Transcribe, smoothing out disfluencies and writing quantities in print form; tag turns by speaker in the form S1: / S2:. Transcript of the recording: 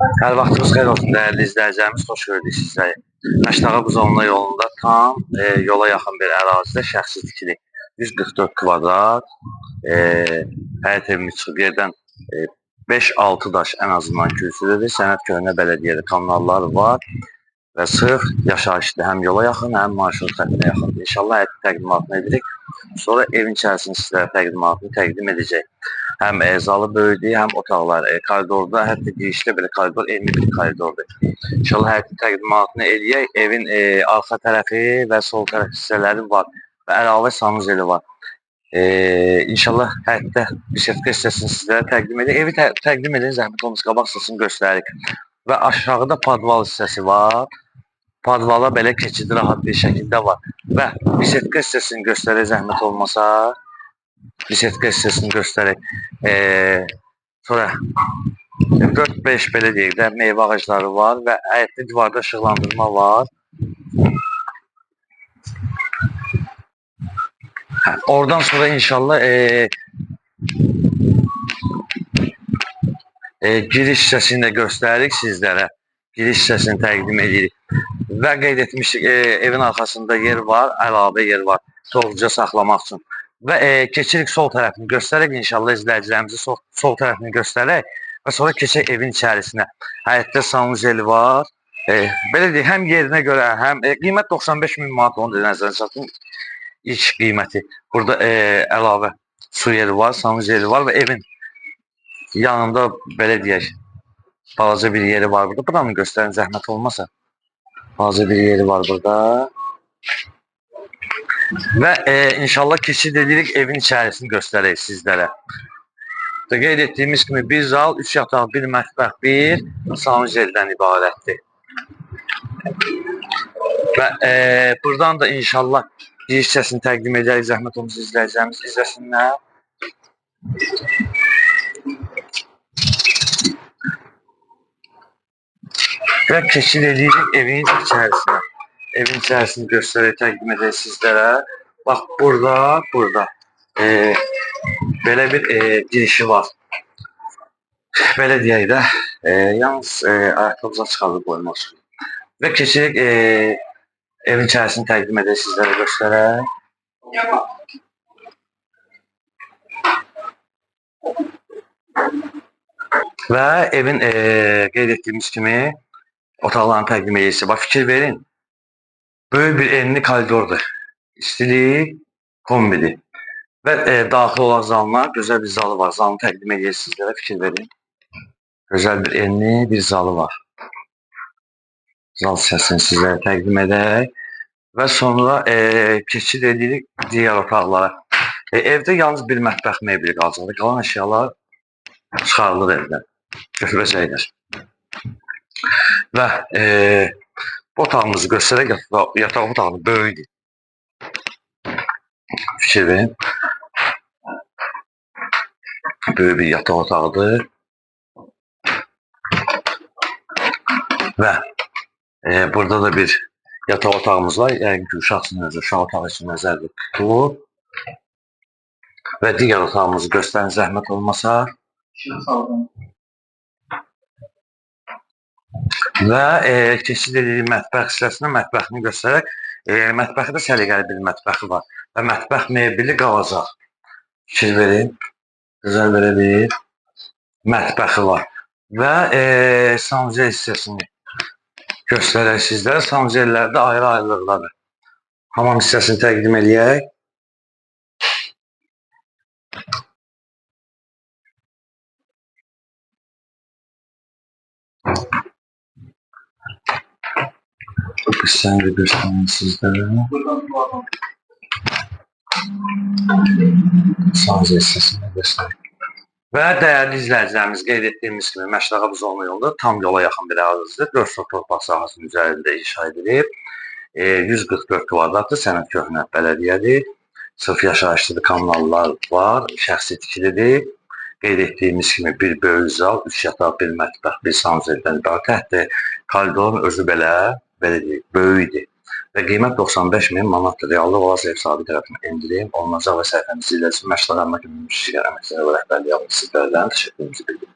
S1: Hər vaxtınız xeyir olsun dəyərli izləyicilərimiz, xoş gördük sizləri. Məştaqa Buzovna yolunda tam yola yaxın bir ərazidə şəxsi tikili 144 kvadrat həyət evimiz çıxıb yerdən 5-6 daş ən azından kürsüdədir. Sənəd köhnə bələdiyyədə kanallar var və sırf yaşayışdır. Həm yola yaxın, həm marşrut xəttinə yaxındır. İnşallah həyətin təqdimatını edirik. Sonra evin içərisini sizlərə təqdimatını təqdim edəcək. Həm zalı böyüdür, həm otaqlar. Koridorda, hətta girişdə belə koridor enli bir koridordur. İnşallah həyətin təqdimatını eləyək. Evin arxa tərəfi və sol tərəf hissələri var və əlavə sanuzeli var. İnşallah həyətdə bişirtqə hissəsini sizlərə təqdim edək. Evi təqdim edin, zəhmət olmuş qabaq hissəsini göstəririk. Və aşağıda padval hissəsi var. Padvala belə keçid rahat bir şəkildə var. Və bişirtqə hissəsini göstərək, zəhmət olmasa. Bişirtqə hissəsini göstərək. Sonra 4-5 belə deyək də meyvə ağacları var və həyətdə divarda işıqlandırma var. Oradan sonra inşallah giriş hissəsini də göstəririk sizlərə. Giriş hissəsini təqdim edirik. Və qeyd etmişdik, evin arxasında yer var, əlavə yer var, tozluca saxlamaq üçün. Və keçirik sol tərəfini göstərək, inşallah izləyicilərimizi sol tərəfini göstərək və sonra keçək evin içərisinə. Həyətdə sanuzeli var. Belə deyək, həm yerinə görə, həm qiymət 95.000 manat, onu da nəzərə çatın. İlk qiyməti. Burada əlavə su yeri var, sanuzeli var və evin yanında belə deyək, balaca bir yeri var burada. Buranı göstərin, zəhmət olmasa. Balaca bir yeri var burada. Və inşallah keçid edirik, evin içərisini göstərək sizlərə. Qeyd etdiyimiz kimi bir zal, 3 yataq, 1 mətbəx, 1 sanuzeldən ibarətdir. Və buradan da inşallah giriş hissəsini təqdim edərik, zəhmət olmuş izləyicilərimiz izləsinlər. Və keçid edirik evin içərisinə. Evin içərisini göstərək, təqdim edək sizlərə. Bax, burada belə bir girişi var. Belə deyək də, yalnız ayaqqabımıza çıxarıb qoymaq üçün. Və keçirik evin içərisini təqdim edək sizlərə göstərək. Və evin qeyd etdiyimiz kimi otaqlarını təqdim edirsiniz. Bax, fikir verin. Böyük bir enli koridordur. İstilik kombidir. Və daxil olan zalına gözəl bir zalı var. Zalını təqdim edirsiniz sizlərə, fikir verin. Gözəl bir enli bir zalı var. Zal hissəsini sizlərə təqdim edək. Və sonra keçid edirik digər otaqlara. Evdə yalnız bir mətbəx mebeli qalacaqdır. Qalan əşyalar çıxarılır evdən. Götürəcəklər. Və bu otağımızı göstərək, yataq otağını böyüdür. Fikir verin. Böyük bir yataq otağıdır. Və burada da bir yataq otağımız var. Yəni ki, uşaq otağı üçün nəzərdə tutulur. Və digər otağımızı göstərin, zəhmət olmasa. Və keçid edirik mətbəx hissəsinə, mətbəxini göstərək. Mətbəxi də səliqəli bir mətbəxi var. Və mətbəx mebeli qalacaq. Fikir verin. Gözəl belə bir mətbəxi var. Və sanuzel hissəsini göstərək sizlərə. Sanuzellər də ayrı-ayrılıqdadır. Hamam hissəsini təqdim edək. Bu hissəni də göstərin sizlərə. Sanuzel hissəsini göstərin. Və dəyərli izləyicilərimiz, qeyd etdiyimiz kimi Məştaqa Buzovna yolunda tam yola yaxın bir ərazidir. 4 sot torpaq sahəsinin üzərində inşa edilib. 144 kvadratlı sənəd köhnə bələdiyyədir. Sırf yaşayışlıdır, kanallar var, şəxsi tikilidir. Qeyd etdiyimiz kimi bir böyük zal, 3 yataq, 1 mətbəx, 1 sanuzeldən ibarət. Hətta koridorun özü belə deyək, böyükdir. Və qiymət 95.000 manatdır. Reallıq olası ev sahibi tərəfindən endirim olunacaq və səhifəmizi izləyəcək. Məştaqa əmək ümumi işçilər əməkçiləri və rəhbərliyi alın sizlərdən təşəkkürümüzü bildirir.